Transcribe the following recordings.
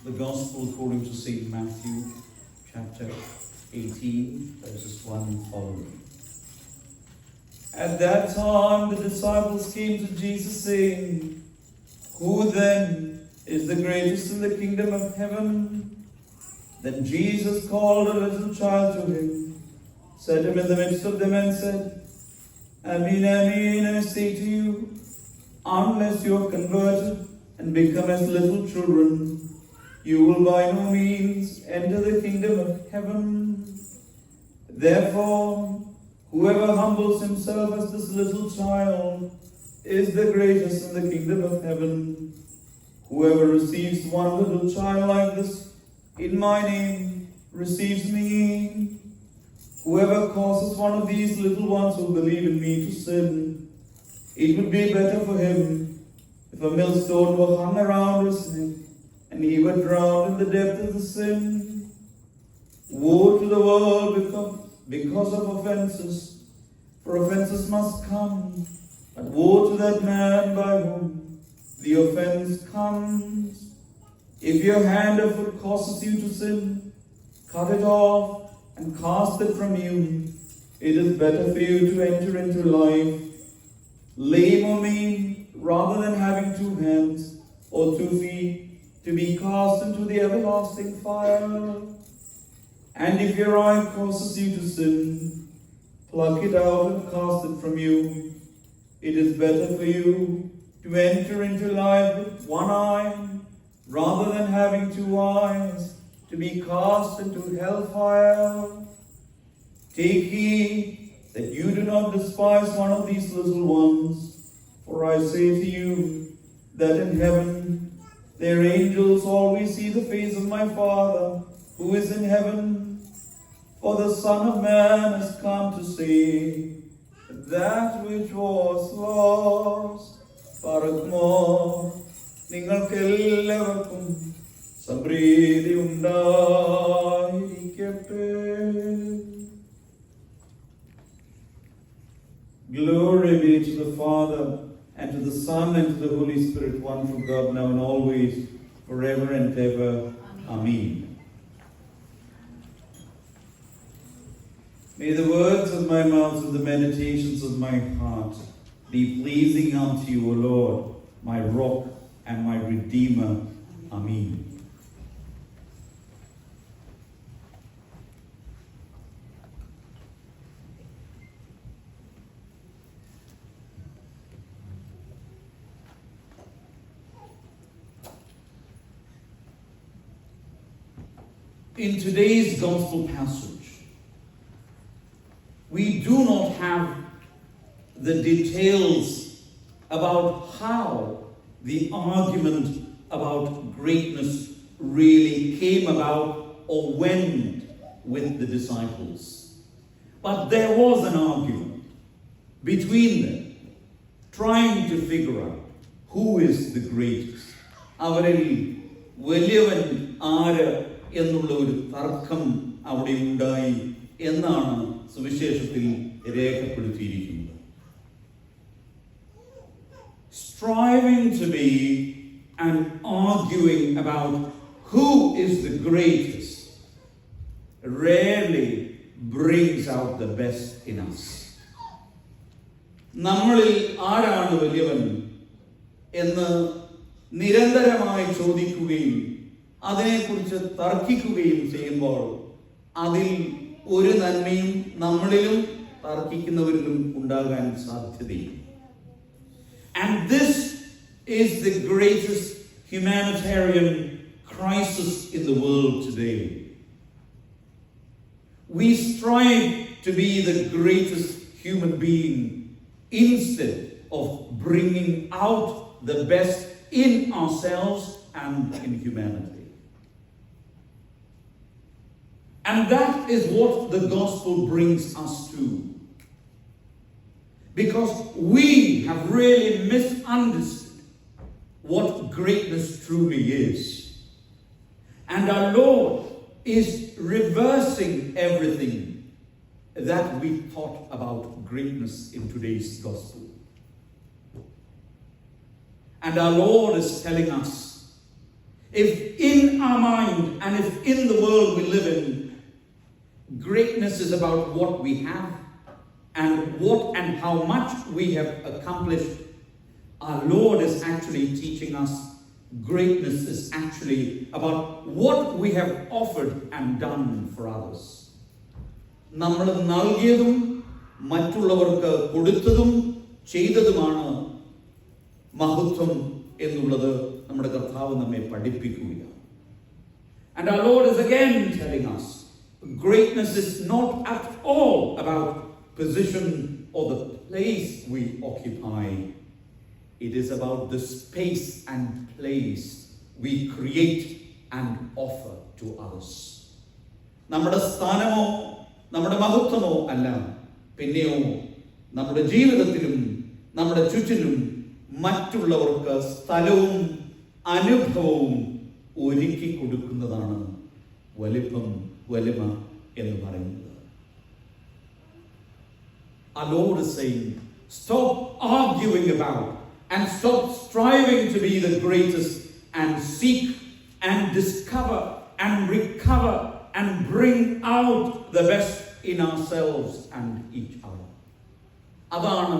The Gospel according to St. Matthew, chapter 18, verses 1 and following. At that time the disciples came to Jesus, saying, "Who then is the greatest in the kingdom of heaven?" Then Jesus called a little child to him, set him in the midst of them, and said, "Amen, amen, I say to you, unless you are converted and become as little children, you will by no means enter the kingdom of heaven. Therefore, whoever humbles himself as this little child is the greatest in the kingdom of heaven. Whoever receives one little child like this in my name receives me. Whoever causes one of these little ones who believe in me to sin, it would be better for him if a millstone were hung around his neck and he were drowned in the depth of the sin. Woe to the world because of offenses, for offenses must come, but woe to that man by whom the offense comes. If your hand or foot causes you to sin, cut it off and cast it from you. It is better for you to enter into life, lame or maimed, rather than having 2 hands or 2 feet, to be cast into the everlasting fire. And if your eye causes you to sin, pluck it out and cast it from you. It is better for you to enter into life with 1 eye, rather than having 2 eyes, to be cast into hellfire. Take heed that you do not despise one of these little ones, for I say to you that in heaven their angels always see the face of my Father who is in heaven. For the Son of Man has come to save that which was lost. Parakmor, ningalkellevarkum sampriti undayirikkate. Glory be to the Father, and to the Son, and to the Holy Spirit, one true God, now and always, forever and ever. Amen. May the words of my mouth and the meditations of my heart be pleasing unto you, O Lord, my rock and my redeemer. Amen. In today's gospel passage, we do not have the details about how the argument about greatness really came about or went with the disciples. But there was an argument between them, trying to figure out who is the greatest. അവരിൽ വലിയവൻ ആര് എന്നുള്ള ഒരു തർക്കം അവിടെ ഉണ്ടായി എന്നാണ് സുവിശേഷത്തിൽ രേഖപ്പെടുത്തിയിരിക്കുന്നത്. Striving to be and arguing about who is the greatest rarely brings out the best in us. നമ്മളിൽ ആരാണ് വലിയവൻ എന്ന് നിരന്തരമായി ചോദിക്കുകയും അതിനെക്കുറിച്ച് തർക്കിക്കുകയും ചെയ്യുമ്പോൾ അതിൽ ഒരു നന്മയും നമ്മളിലും തർക്കിക്കുന്നവരിലും ഉണ്ടാകാൻ സാധ്യതയില്ല. And this is the greatest humanitarian crisis in the world today. We strive to be the greatest human being instead of bringing out the best in ourselves and in humanity. And that is what the gospel brings us to. Because we have really misunderstood what greatness truly is. And our Lord is reversing everything that we thought about greatness in today's gospel. And our Lord is telling us If in our mind and if in the world we live in, greatness is about what we have and what and how much we have accomplished, our Lord is actually teaching us greatness is actually about what we have offered and done for others. നമ്മൾ നൽകിയതും മറ്റുള്ളവർക്ക് കൊടുത്തതും ചെയ്തതുമാണ് മഹത്വം എന്നുള്ളത് നമ്മുടെ കർത്താവ് നമ്മെ പഠിപ്പിക്കുകയാണ്. And our Lord is again telling us, greatness is not at all about position or the place we occupy. It is about the space and place we create and offer to others. നമ്മുടെ സ്ഥാനമോ നമ്മുടെ മഹത്വമോ അല്ല, പിന്നെയോ നമ്മുടെ ജീവിതത്തിലും നമ്മുടെ ചുറ്റിലും മറ്റുള്ളവർക്ക് സ്ഥലവും അനുഭവവും ഒരുക്കി കൊടുക്കുന്നതാണ് വലിമ എന്ന് പറയുന്നത്. Our Lord is saying, stop arguing about and stop striving to be the greatest and seek and discover and recover and bring out the best in ourselves and each other. അതാണ്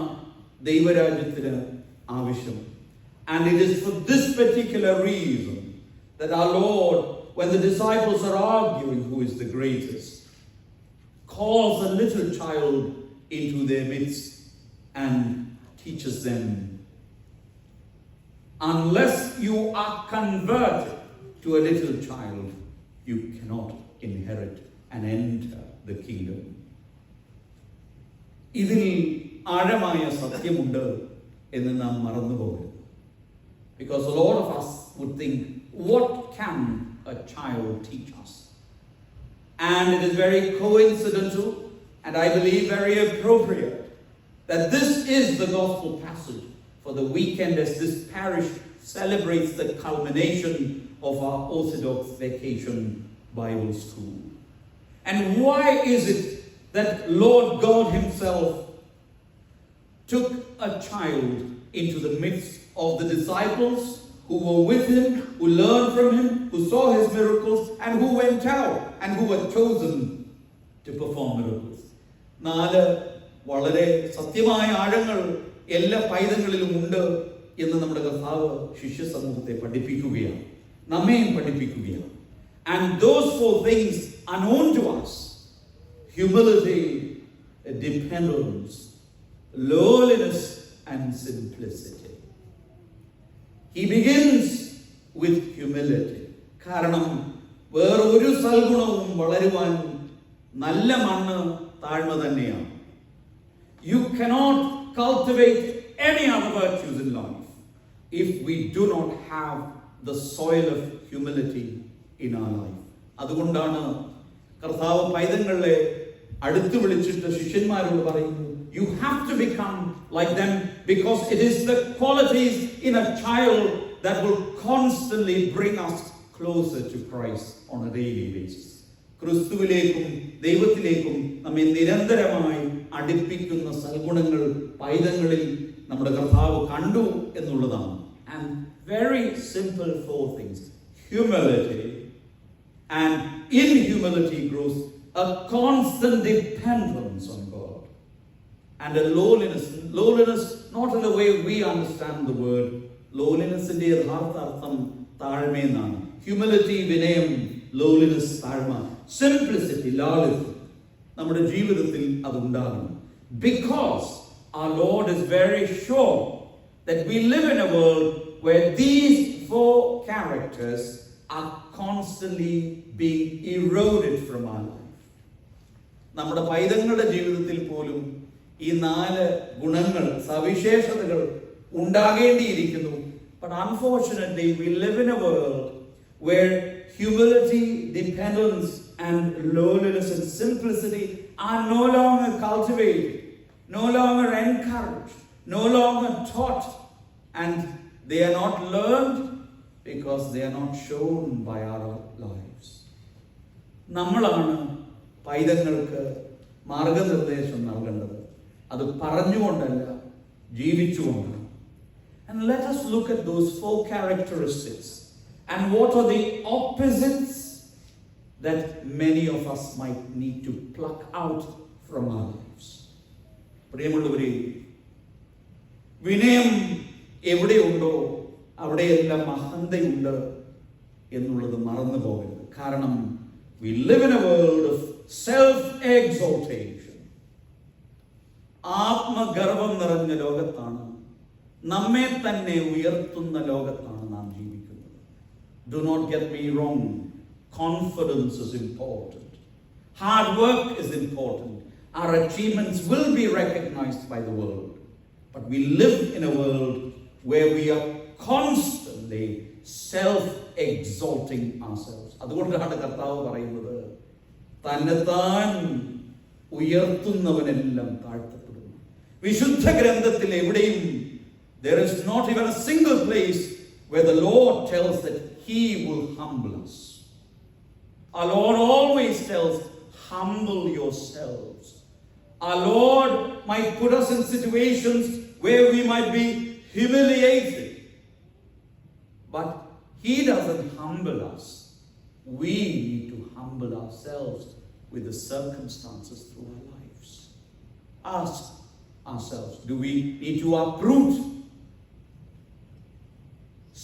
ദൈവരാജ്യത്തിന് ആവശ്യം. And it is for this particular reason that our Lord, when the disciples are arguing who is the greatest, calls a little child into their midst and teaches them, unless you are converted to a little child, you cannot inherit and enter the kingdom. ഇതിൽ ആഴമായ സത്യമുണ്ട് എന്ന് നാം മറന്നുപോകരുത്. Because a lot of us would think, what can a child teach us? And it is very coincidental and I believe very appropriate that this is the gospel passage for the weekend as this parish celebrates the culmination of our Orthodox Vacation Bible School. And why is it that Lord God Himself took a child into the midst of the disciples who were with Him, who learned from Him, who saw His miracles, and who went out and who were chosen to perform miracles? 4 വളരെ സത്യമായ ആഴങ്ങൾ എല്ലാ പൈതങ്ങളിലും ഉണ്ട് എന്ന് നമ്മുടെ കർത്താവ് ശിഷ്യ സമൂഹത്തെ പഠിപ്പിക്കുകയാണ്, നമ്മെയും പഠിപ്പിക്കുകയാണ്. And those 4 things are known to us: humility, dependence, lowliness, and simplicity. He begins with humility. കാരണം വേറൊരു സൽഗുണവും വളരുവാൻ നല്ല മണ്ണ് താഴ്മ തന്നെയാണ്. You cannot cultivate any other virtues in life if we do not have the soil of humility in our life. അതുകൊണ്ടാണ് കർത്താവ് പൈതങ്ങളെ അടുത്ത് വിളിച്ചിട്ട് ശിഷ്യന്മാരോട് പറയുന്നു, you have to become like them because it is the qualities in a child that will constantly bring us closer to Christ on a daily basis. ക്രിസ്തുവിലേക്കും ദൈവത്തിലേക്കും നമ്മെ നിരന്തരമായി അടുപ്പിക്കുന്ന സൽഗുണങ്ങൾ പൈതങ്ങളിൽ നമ്മുടെ കർത്താവ് കണ്ടു എന്നുള്ളതാണ്. And very simple 4 things: humility, and in humility grows a constant dependence on God, and a lowliness, not in the way we understand the word. Lowliness-ന്റെ യഥാർത്ഥ അർത്ഥം താഴ്മയെന്നാണ്. Humility, വിനയം; lowliness, താഴ്മ; simplicity, ലാളിത്യം. നമ്മുടെ ജീവിതത്തിൽ അതുണ്ടാകും. Because our Lord is very sure that we live in a world where these 4 characters are constantly being eroded from our life. നമ്മുടെ പൈതങ്ങളുടെ ജീവിതത്തിൽ പോലും ഈ 4 ഗുണങ്ങൾ, സവിശേഷതകൾ ഉണ്ടാകേണ്ടിയിരിക്കുന്നു. But unfortunately, we live in a world where humility, dependence, and lowliness and simplicity are no longer cultivated, no longer encouraged, no longer taught, and they are not learned because they are not shown by our lives. നമ്മളാണ് പൈതങ്ങൾക്ക് മാർഗനിർദ്ദേശം നൽകേണ്ടത്. അത് പറഞ്ഞുകൊണ്ടല്ല, ജീവിച്ചുകൊണ്ടാണ്. And let us look at those 4 characteristics And what are the opposites that many of us might need to pluck out from our lives? പ്രിയമുള്ളവരെ, വിനയം എവിടെയുണ്ടോ അവിടെയെല്ലാം അഹന്തയുണ്ട് എന്നുള്ളത് മറന്നു പോകരുത്. കാരണം we live in a world of self-exaltation. ആത്മഗർവം നിറഞ്ഞ ലോകത്താണ്, നമ്മെ തന്നെ ഉയർത്തുന്ന ലോകത്താണ് നാം ജീവിക്കുന്നത്. Do not get me wrong. Confidence is important. Hard work is important. Our achievements will be recognized by the world. But we live in a world where we are constantly self-exalting ourselves. അതുകൊണ്ടാണ് കർത്താവ് പറയുന്നത്, തന്നെത്താൻ ഉയർത്തുന്നവനെല്ലാം താഴ്ത്തപ്പെടുന്നു. വിശുദ്ധ ഗ്രന്ഥത്തിൽ എവിടെയും there is not even a single place where the Lord tells that He will humble us. Our Lord always tells, humble yourselves. Our Lord might put us in situations where we might be humiliated. But He doesn't humble us. We need to humble ourselves with the circumstances through our lives. Ask ourselves, do we need to uproot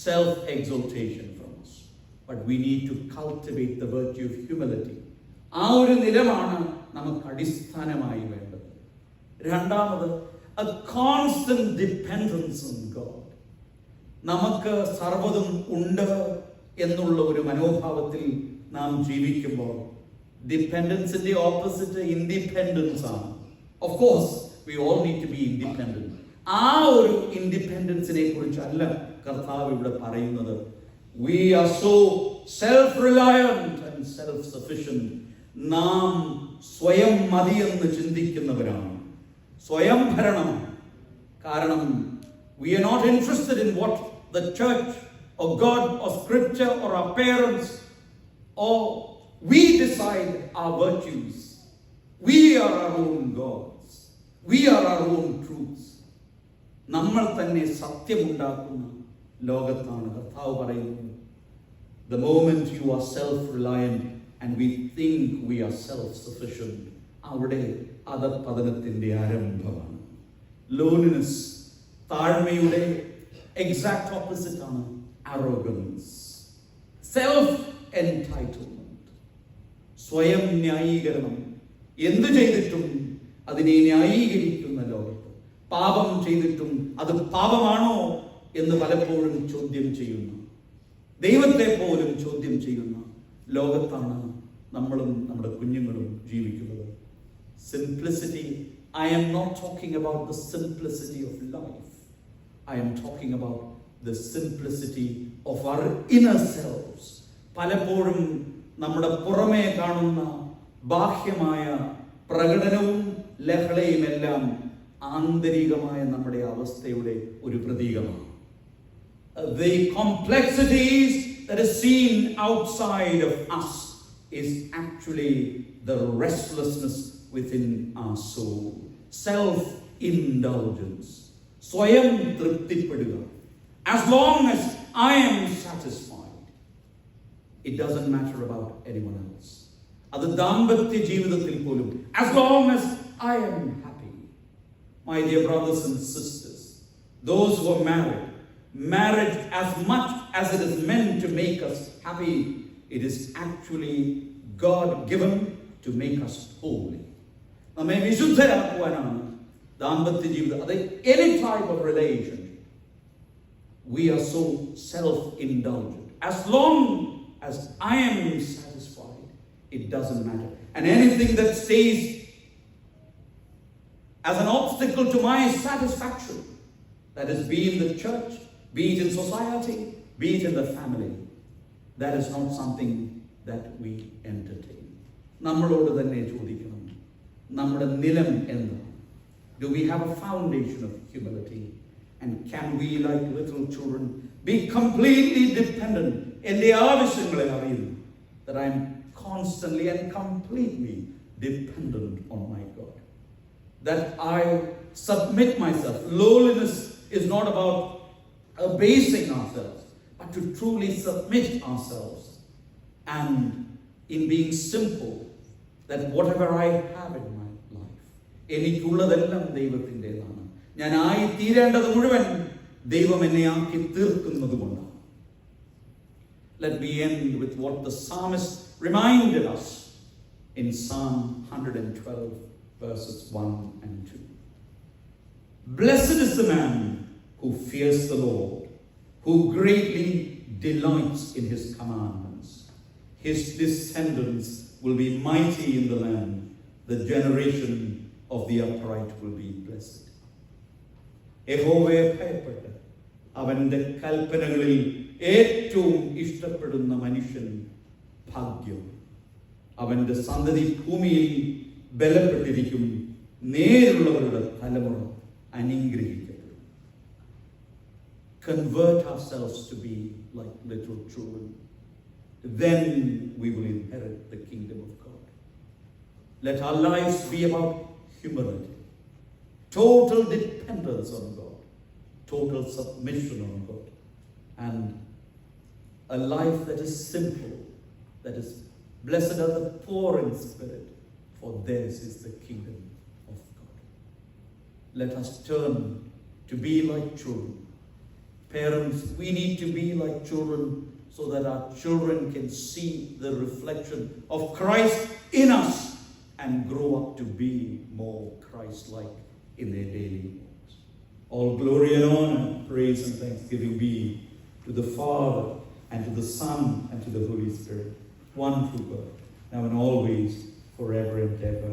self-exaltation from us? But we need to cultivate the virtue of humility. ആ ഒരു നിലമാണ് നമുക്ക് അടിസ്ഥാനമായി വേണ്ടത്. രണ്ടാമത്, a constant dependence on God. നമുക്ക് സർവ്വതും ഉണ്ട് എന്നുള്ള ഒരു മനോഭാവത്തിൽ നാം ജീവിക്കുമ്പോൾ ഡിപ്പെൻഡൻസിന്റെ ഓപ്പോസിറ്റ് ഇൻഡിപെൻഡൻസ് ആണ്. Of course we all need to be independent. ആ ഒരു ഇൻഡിപെൻഡൻസിനെ കുറിച്ചല്ല കർത്താവ് ഇവിടെ പറയുന്നത്. We are so self-reliant and self-sufficient. നാം സ്വയം മതിയെന്ന് ചിന്തിക്കുന്നവരാണ്, സ്വയം ഭരണം. കാരണം we are not interested in what the church or God or scripture or our parents or we decide our virtues. We are our own gods. We are our own truths. നമ്മൾ തന്നെ സത്യമുണ്ടാക്കുന്ന ലോകത്താണ് കർത്താവ് പറയുന്നത്. The moment you are self-reliant and we think we are self-sufficient, അവിടെ അധഃപതനത്തിന്റെ ആരംഭമാണ്. Loneliness, താഴ്മയുടെ exact opposite ആണ് arrogance, self-entitlement, സ്വയം ന്യായീകരണം. എന്തു ചെയ്തിട്ടും അതിനെ ന്യായീകരിക്കുന്ന ലോകത്ത്, പാപം ചെയ്തിട്ടും അത് പാപമാണോ എന്ന് പലപ്പോഴും ചോദ്യം ചെയ്യുന്നു, ദൈവത്തെ പോലും ചോദ്യം ചെയ്യുന്ന ലോകത്താണ് നമ്മളും നമ്മുടെ കുഞ്ഞുങ്ങളും ജീവിക്കുന്നത്. Simplicity. I am not talking about the simplicity of life. I am talking about the simplicity of our inner selves. പലപ്പോഴും നമ്മുടെ പുറമേ കാണുന്ന ബാഹ്യമായ പ്രകടനവും ലഹളയുമെല്ലാം ആന്തരികമായ നമ്മുടെ അവസ്ഥയുടെ ഒരു പ്രതീകമാണ്. The complexities that is seen outside of us is actually the restlessness within our soul. Self-indulgence. സ്വയം തൃപ്തിപ്പെടുക. As long as I am satisfied, it doesn't matter about anyone else. അത് ദാമ്പത്യ ജീവിതത്തിൽ പോലും as long as I am happy. My dear brothers and sisters, those who are married, marriage, as much as it is meant to make us happy, it is actually God given to make us holy. നമ്മെ വിശുദ്ധരാക്കുവാനാണ് ദാമ്പത്യ ജീവിതം. അത് any type of relationship. We are so self-indulgent. As long as I am satisfied, it doesn't matter. And anything that stays as an obstacle to my satisfaction, that is, be in the church, be it in society, be it in the family, that is not something that we entertain. നമ്മളോട് തന്നെ ചോദിക്കണം, നമ്മുടെ നിലം എന്താണ്? Do we have a foundation of humility? And can we, like little children, be completely dependent? എൻ്റെ ആവശ്യങ്ങളെ അറിയുന്നു. That I am constantly and completely dependent on my God. That I submit myself. Lowliness is not about abasing ourselves, but have to truly submit ourselves, and in being simple, that whatever I have in my life, എനിക്കുള്ളതെല്ലാം ദൈവത്തിൻ്റെതാണ്. ഞാനായി തീരേണ്ടത് മുഴുവൻ ദൈവം എന്നെ ആക്കി തീർക്കുന്നത് കൊണ്ടാണ്. Let me end with what the psalmist reminded us in Psalm 112, verses 1 and 2. Blessed is the man who fears the Lord, who greatly delights in his commandments. His descendants will be mighty in the land. The generation of the upright will be blessed. യഹോവയെ ഭയപ്പെട്ട് അവന്റെ കൽപ്പനകളിൽ ഏറ്റവും ഇഷ്ടപ്പെടുന്ന മനുഷ്യൻ ഭാഗ്യം. അവന്റെ സന്തതി ഭൂമിയിൽ ബലപ്പെട്ടിരിക്കും. നേരുള്ളവരുടെ തലമുറ അനുഗ്രഹിക്കപ്പെടും. Convert ourselves to be like little children. Then we will inherit the kingdom of God. Let our lives be about humility, total dependence on God, total submission on God, and a life that is simple, that is, blessed are the poor in spirit, for theirs is the kingdom of God. Let us turn to be like children. Parents, we need to be like children so that our children can see the reflection of Christ in us and grow up to be more Christ-like in their daily lives. All glory and honor, praise and thanksgiving be to the Father and to the Son and to the Holy Spirit, one true God, now and always, forever and ever.